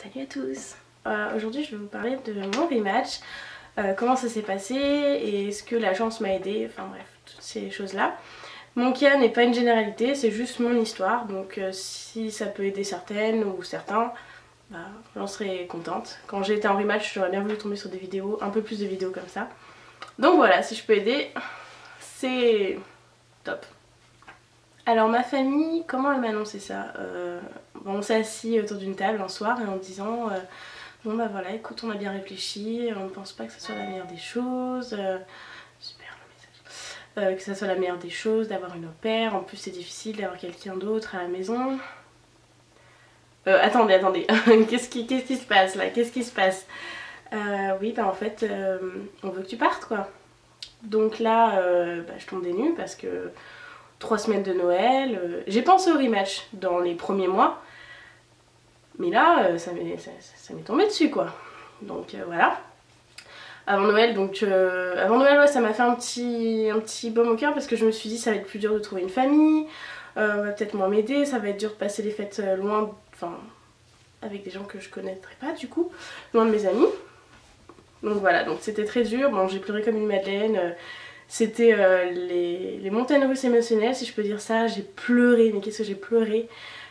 Salut à tous. Aujourd'hui je vais vous parler de mon rematch, comment ça s'est passé et est-ce que la chance m'a aidé, enfin bref, toutes ces choses là. Mon cas n'est pas une généralité, c'est juste mon histoire, donc si ça peut aider certaines ou certains, bah, j'en serais contente. Quand j'ai été en rematch, j'aurais bien voulu tomber sur des vidéos, un peu plus de vidéos comme ça. Donc voilà, si je peux aider, c'est top. Alors ma famille, comment elle m'a annoncé ça? On s'est assis autour d'une table un soir et en disant bon bah voilà, écoute, on a bien réfléchi, on ne pense pas que ça soit la meilleure des choses, super le message, que ça soit la meilleure des choses d'avoir une au pair, en plus c'est difficile d'avoir quelqu'un d'autre à la maison. Attendez, qu'est-ce qui se passe là? Qu'est-ce qui se passe? Oui bah en fait on veut que tu partes quoi. Donc là bah, je tombe des nues parce que 3 semaines de Noël, j'ai pensé au rematch dans les premiers mois. Mais là, ça m'est tombé dessus quoi. Donc voilà. Avant Noël, ouais, ça m'a fait un petit baume au cœur parce que je me suis dit ça va être plus dur de trouver une famille, va peut-être moins m'aider, ça va être dur de passer les fêtes loin, enfin avec des gens que je connaîtrais pas du coup, loin de mes amis. Donc voilà, donc c'était très dur, bon j'ai pleuré comme une madeleine, c'était les montagnes russes émotionnelles si je peux dire ça, j'ai pleuré, mais qu'est-ce que j'ai pleuré.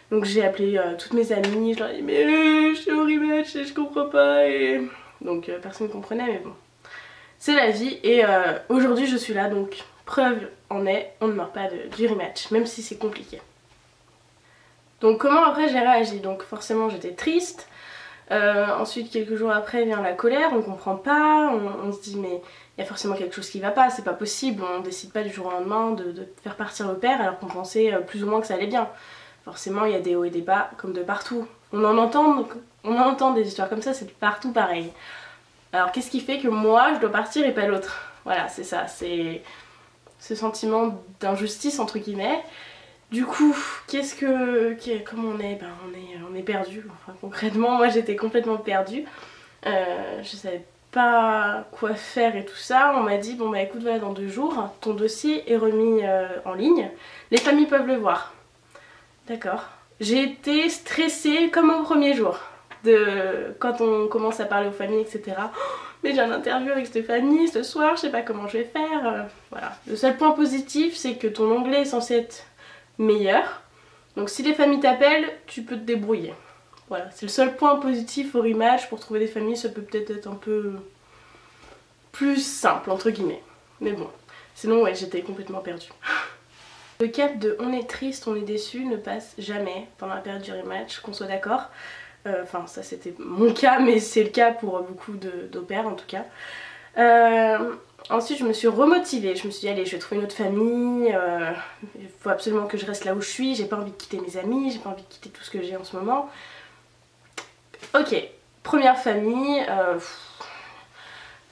Donc j'ai appelé toutes mes amies, je leur ai dit mais je suis au rematch et je comprends pas et... Donc personne ne comprenait mais bon. C'est la vie et aujourd'hui je suis là donc preuve en est, on ne meurt pas du rematch même si c'est compliqué. Donc comment après j'ai réagi? Donc forcément j'étais triste, ensuite quelques jours après vient la colère, on comprend pas, on se dit mais il y a forcément quelque chose qui va pas, c'est pas possible, on décide pas du jour au lendemain de faire partir le père alors qu'on pensait plus ou moins que ça allait bien. Forcément il y a des hauts et des bas comme de partout. On en entend des histoires comme ça, c'est de partout pareil. Alors qu'est-ce qui fait que moi je dois partir et pas l'autre? Voilà c'est ça, c'est ce sentiment d'injustice entre guillemets. Du coup comment on est? Ben on est perdu, enfin concrètement moi j'étais complètement perdue. Je savais pas quoi faire et tout ça. On m'a dit bon bah écoute voilà dans 2 jours ton dossier est remis en ligne, les familles peuvent le voir. D'accord. J'ai été stressée comme au premier jour, quand on commence à parler aux familles, etc. Oh, mais j'ai un interview avec cette famille ce soir, je sais pas comment je vais faire. Voilà. Le seul point positif, c'est que ton anglais est censé être meilleur. Donc si les familles t'appellent, tu peux te débrouiller. Voilà, c'est le seul point positif au rematch. Pour trouver des familles, ça peut peut-être être un peu plus simple, entre guillemets. Mais bon, sinon ouais, j'étais complètement perdue. Le cap de on est triste, on est déçu ne passe jamais pendant la période du rematch, qu'on soit d'accord. Enfin ça c'était mon cas mais c'est le cas pour beaucoup d'au pair en tout cas. Ensuite je me suis remotivée, je me suis dit allez je vais trouver une autre famille, il faut absolument que je reste là où je suis, j'ai pas envie de quitter mes amis, j'ai pas envie de quitter tout ce que j'ai en ce moment. Ok, première famille,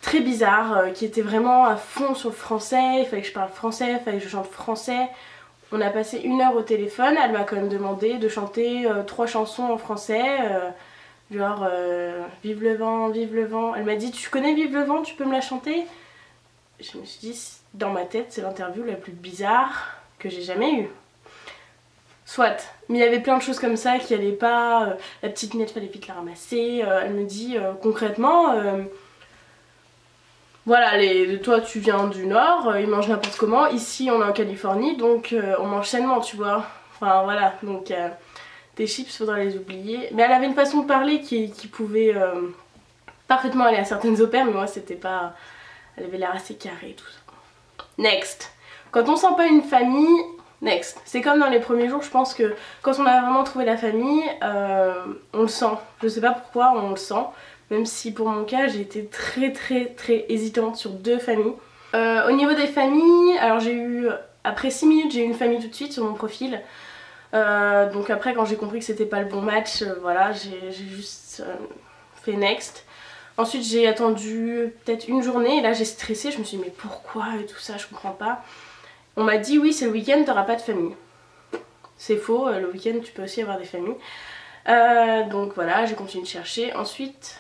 très bizarre, qui était vraiment à fond sur le français, il fallait que je parle français, il fallait que je chante français. On a passé 1 heure au téléphone, elle m'a quand même demandé de chanter 3 chansons en français, genre Vive le vent, vive le vent. Elle m'a dit tu connais Vive le vent, tu peux me la chanter? Je me suis dit dans ma tête c'est l'interview la plus bizarre que j'ai jamais eue. Soit, mais il y avait plein de choses comme ça qui allaient pas, la petite miette fallait vite la ramasser, elle me dit concrètement... Voilà, toi tu viens du nord, ils mangent n'importe comment, ici on est en Californie donc on mange sainement tu vois. Enfin voilà, donc tes chips faudra les oublier. Mais elle avait une façon de parler qui pouvait parfaitement aller à certaines opères mais moi c'était pas... Elle avait l'air assez carrée tout ça. Next. Quand on sent pas une famille, next. C'est comme dans les premiers jours, je pense que quand on a vraiment trouvé la famille, on le sent. Je sais pas pourquoi on le sent. Même si pour mon cas j'ai été très hésitante sur 2 familles. Au niveau des familles, alors j'ai eu, après 6 minutes j'ai eu une famille tout de suite sur mon profil. Donc après quand j'ai compris que c'était pas le bon match, voilà j'ai juste fait next. Ensuite j'ai attendu peut-être 1 journée et là j'ai stressé, je me suis dit mais pourquoi et tout ça, je comprends pas. On m'a dit oui c'est le week-end, t'auras pas de famille. C'est faux, le week-end tu peux aussi avoir des familles. Donc voilà, j'ai continué de chercher. Ensuite,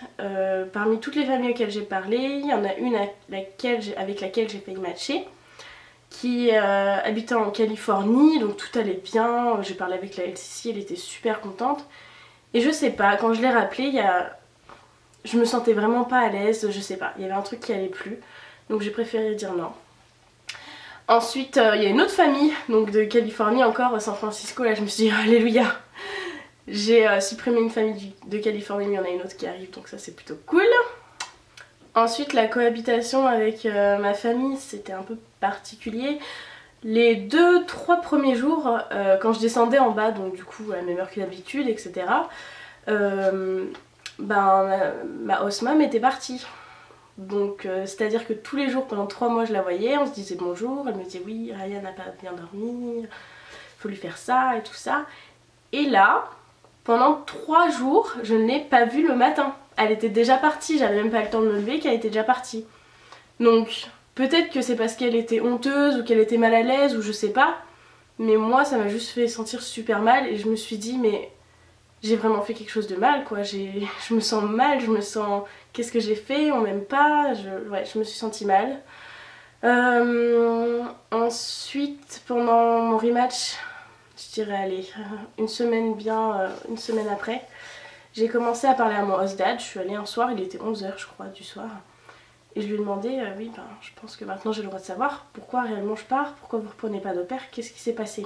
parmi toutes les familles auxquelles j'ai parlé, il y en a une avec laquelle j'ai failli matcher, qui habitait en Californie, donc tout allait bien. J'ai parlé avec la LCC, elle était super contente. Et je sais pas, quand je l'ai rappelé, je me sentais vraiment pas à l'aise, je sais pas, il y avait un truc qui allait plus. Donc j'ai préféré dire non. Ensuite, il y a une autre famille, donc de Californie encore, San Francisco, là je me suis dit, alléluia. J'ai supprimé une famille de Californie, mais il y en a une autre qui arrive, donc ça c'est plutôt cool. Ensuite, la cohabitation avec ma famille, c'était un peu particulier. Les 2-3 premiers jours, quand je descendais en bas, donc du coup à la même heure que d'habitude, etc., ma host mom était partie. Donc c'est à dire que tous les jours pendant 3 mois je la voyais, on se disait bonjour, elle me disait oui Ryan n'a pas bien dormi, faut lui faire ça et tout ça. Et là, pendant 3 jours, je ne l'ai pas vue le matin. Elle était déjà partie, j'avais même pas le temps de me lever qu'elle était déjà partie. Donc peut-être que c'est parce qu'elle était honteuse ou qu'elle était mal à l'aise ou je sais pas. Mais moi ça m'a juste fait sentir super mal et je me suis dit mais j'ai vraiment fait quelque chose de mal quoi. Je me sens mal, je me sens... Qu'est-ce que j'ai fait? On m'aime pas, ouais, je me suis sentie mal. Ensuite pendant mon rematch, je dirais allez, une semaine après, j'ai commencé à parler à mon host dad. Je suis allée un soir, il était 11h je crois du soir. Et je lui ai demandé, oui ben je pense que maintenant j'ai le droit de savoir pourquoi réellement je pars, pourquoi vous reprenez pas d'au-pair, qu'est-ce qui s'est passé?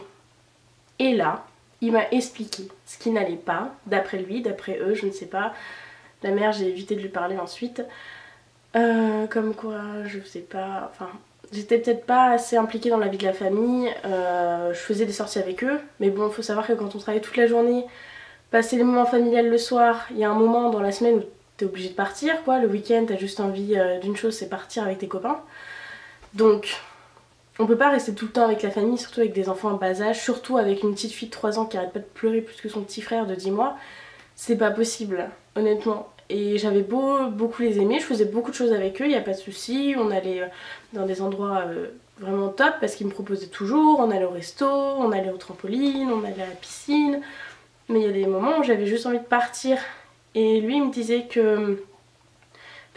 Et là, il m'a expliqué ce qui n'allait pas, d'après lui, d'après eux, je ne sais pas. La mère, j'ai évité de lui parler ensuite. Comme quoi, je sais pas, enfin... J'étais peut-être pas assez impliquée dans la vie de la famille, je faisais des sorties avec eux, mais bon, il faut savoir que quand on travaille toute la journée, passer les moments familiales le soir, il y a un moment dans la semaine où t'es obligé de partir, quoi. Le week-end, t'as juste envie d'une chose, c'est partir avec tes copains. Donc, on peut pas rester tout le temps avec la famille, surtout avec des enfants en bas âge, surtout avec une petite fille de 3 ans qui arrête pas de pleurer plus que son petit frère de 10 mois. C'est pas possible, honnêtement. Et j'avais beaucoup les aimer, je faisais beaucoup de choses avec eux, y a pas de souci. On allait dans des endroits vraiment top parce qu'ils me proposaient toujours. On allait au resto, on allait au trampoline, on allait à la piscine. Mais il y a des moments où j'avais juste envie de partir. Et lui il me disait que,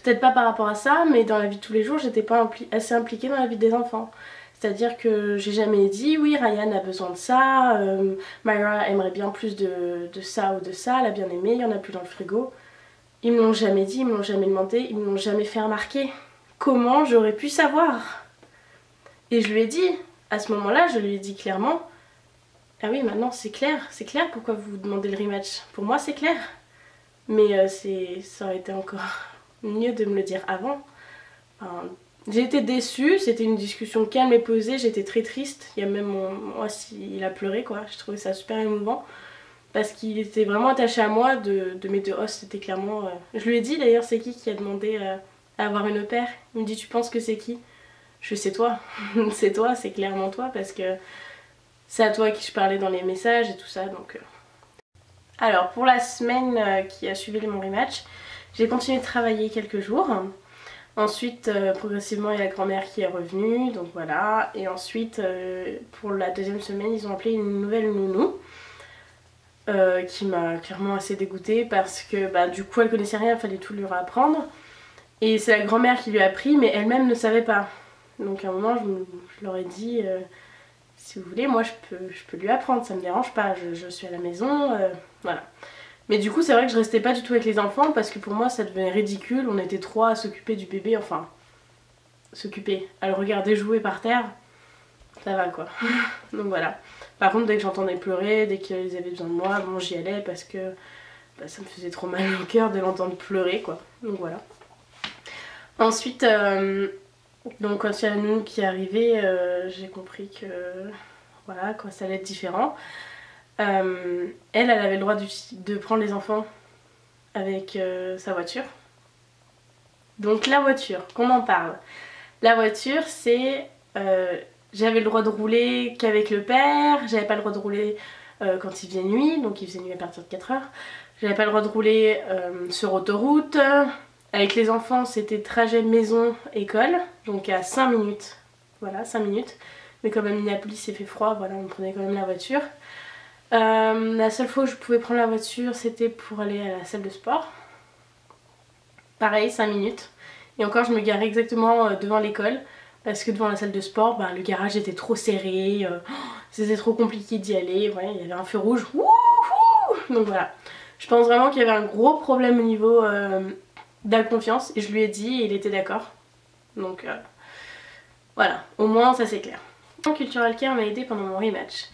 peut-être pas par rapport à ça, mais dans la vie de tous les jours, j'étais pas assez impliquée dans la vie des enfants. C'est-à-dire que j'ai jamais dit oui Ryan a besoin de ça, Myra aimerait bien plus de ça ou de ça, elle a bien aimé, il y en a plus dans le frigo. Ils me l'ont jamais dit, ils me l'ont jamais demandé, ils me l'ont jamais fait remarquer. Comment j'aurais pu savoir? Et je lui ai dit, à ce moment-là, je lui ai dit clairement, ah oui maintenant c'est clair pourquoi vous demandez le rematch. Pour moi c'est clair. Mais ça aurait été encore mieux de me le dire avant. Enfin, j'ai été déçue, c'était une discussion calme et posée, j'étais très triste. Il y a même moi il a pleuré quoi, j'ai trouvé ça super émouvant. Parce qu'il était vraiment attaché à moi, de mes 2 hosts, c'était clairement... Je lui ai dit d'ailleurs c'est qui a demandé à avoir une au-pair. Il me dit tu penses que c'est qui? Je sais toi, c'est toi, c'est clairement toi parce que c'est à toi qui je parlais dans les messages et tout ça donc... Alors pour la semaine qui a suivi mon rematch, j'ai continué de travailler quelques jours. Ensuite progressivement il y a la grand-mère qui est revenue, donc voilà. Et ensuite pour la deuxième semaine ils ont appelé une nouvelle nounou. Qui m'a clairement assez dégoûtée parce que bah, du coup elle connaissait rien, il fallait tout lui réapprendre. Et c'est la grand-mère qui lui a appris mais elle-même ne savait pas. Donc à un moment je leur ai dit si vous voulez moi je peux lui apprendre, ça me dérange pas, je suis à la maison, voilà. Mais du coup c'est vrai que je restais pas du tout avec les enfants parce que pour moi ça devenait ridicule, on était 3 à s'occuper du bébé, enfin s'occuper, à le regarder jouer par terre, ça va quoi. Donc voilà. Par contre dès que j'entendais pleurer, dès qu'ils avaient besoin de moi, bon j'y allais parce que bah, ça me faisait trop mal au cœur de l'entendre pleurer quoi. Donc voilà. Ensuite, donc quand il y a la nounou qui est arrivée, j'ai compris que voilà quoi, ça allait être différent. Elle avait le droit de prendre les enfants avec sa voiture. Donc la voiture, qu'on en parle. La voiture c'est... j'avais le droit de rouler qu'avec le père, j'avais pas le droit de rouler quand il faisait nuit, donc il faisait nuit à partir de 4h. J'avais pas le droit de rouler sur autoroute. Avec les enfants c'était trajet maison-école, donc à 5 minutes. Voilà, 5 minutes. Mais comme à Minneapolis il fait froid, voilà, on prenait quand même la voiture. La seule fois où je pouvais prendre la voiture c'était pour aller à la salle de sport. Pareil, 5 minutes. Et encore je me garais exactement devant l'école. Parce que devant la salle de sport, bah, le garage était trop serré, c'était trop compliqué d'y aller, ouais, il y avait un feu rouge, wouhou, donc voilà. Je pense vraiment qu'il y avait un gros problème au niveau de la confiance et je lui ai dit et il était d'accord. Donc voilà, au moins ça c'est clair. Cultural Care m'a aidé pendant mon rematch.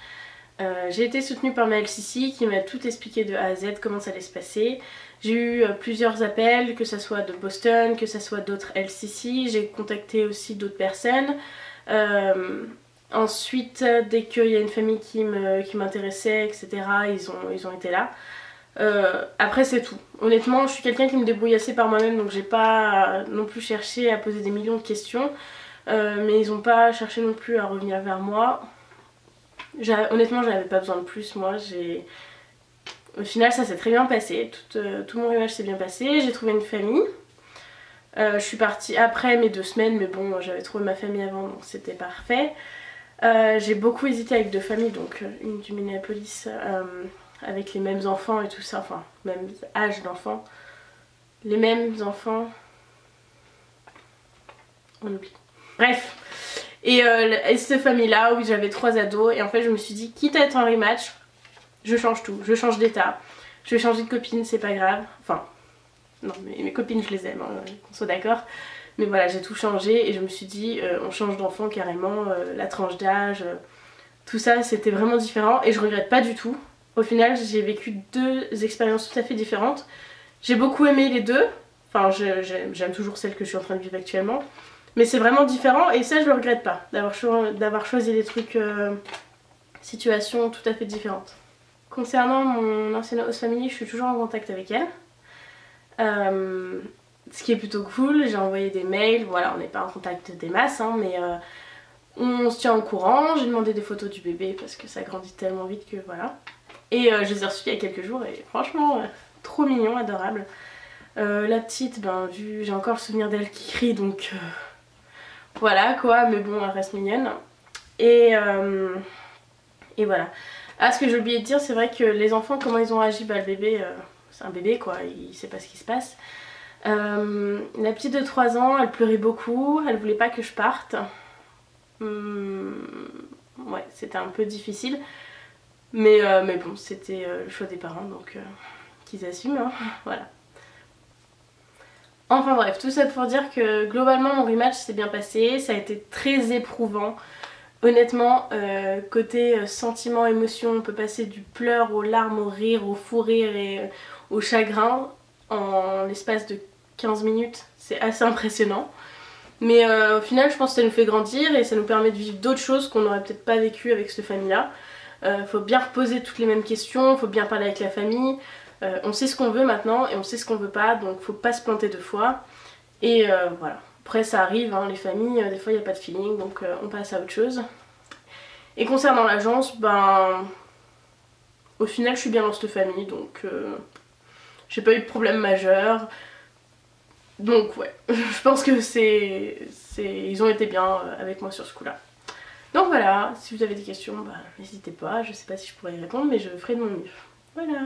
J'ai été soutenue par ma LCC qui m'a tout expliqué de A à Z comment ça allait se passer. J'ai eu plusieurs appels, que ce soit de Boston, que ce soit d'autres LCC. J'ai contacté aussi d'autres personnes. Ensuite, dès qu'il y a une famille qui m'intéressait, etc., ils ont été là. Après c'est tout. Honnêtement je suis quelqu'un qui me débrouille assez par moi-même, donc j'ai pas non plus cherché à poser des millions de questions. Mais ils ont pas cherché non plus à revenir vers moi. Honnêtement j'avais pas besoin de plus, moi au final ça s'est très bien passé, tout mon rematch s'est bien passé, j'ai trouvé une famille. Je suis partie après mes 2 semaines, mais bon j'avais trouvé ma famille avant donc c'était parfait. J'ai beaucoup hésité avec 2 familles, donc une du Minneapolis avec les mêmes enfants et tout ça, enfin même âge d'enfants, les mêmes enfants, on oublie. Bref, et cette famille là où j'avais 3 ados et en fait je me suis dit quitte à être en rematch, je change tout, je change d'état, je vais changer de copine, c'est pas grave, enfin non mais mes copines je les aime, hein, qu'on soit d'accord. Mais voilà, j'ai tout changé et je me suis dit on change d'enfant carrément, la tranche d'âge, tout ça c'était vraiment différent et je regrette pas du tout. Au final j'ai vécu 2 expériences tout à fait différentes. J'ai beaucoup aimé les 2, enfin j'aime toujours celle que je suis en train de vivre actuellement. Mais c'est vraiment différent et ça je le regrette pas, d'avoir choisi des trucs, situations tout à fait différentes. Concernant mon ancienne host family, je suis toujours en contact avec elle. Ce qui est plutôt cool, j'ai envoyé des mails, voilà on n'est pas en contact des masses hein, mais on se tient au courant. J'ai demandé des photos du bébé parce que ça grandit tellement vite que voilà. Et je les ai reçues il y a quelques jours et franchement trop mignon, adorable. La petite, ben vu j'ai encore le souvenir d'elle qui crie donc voilà quoi, mais bon elle reste mignonne. Et voilà. Ah ce que j'ai oublié de dire, c'est vrai que les enfants comment ils ont agi, bah le bébé c'est un bébé quoi, il sait pas ce qui se passe. La petite de 3 ans elle pleurait beaucoup, elle voulait pas que je parte. Ouais c'était un peu difficile. Mais bon c'était le choix des parents donc qu'ils assument hein, voilà. Enfin bref, tout ça pour dire que globalement mon rematch s'est bien passé, ça a été très éprouvant. Honnêtement, côté sentiment, émotion, on peut passer du pleur aux larmes, au rire, au fou rire et au chagrin en l'espace de 15 minutes. C'est assez impressionnant. Mais au final, je pense que ça nous fait grandir et ça nous permet de vivre d'autres choses qu'on n'aurait peut-être pas vécues avec cette famille-là. Faut bien reposer toutes les mêmes questions, faut bien parler avec la famille. On sait ce qu'on veut maintenant et on sait ce qu'on veut pas, donc faut pas se planter 2 fois. Et voilà. Après ça arrive, hein, les familles, des fois il n'y a pas de feeling, donc on passe à autre chose. Et concernant l'agence, ben au final je suis bien dans cette famille, donc j'ai pas eu de problème majeur. Donc ouais, je pense que ils ont été bien avec moi sur ce coup-là. Donc voilà, si vous avez des questions, bah, n'hésitez pas, je sais pas si je pourrais y répondre, mais je ferai de mon mieux. Voilà.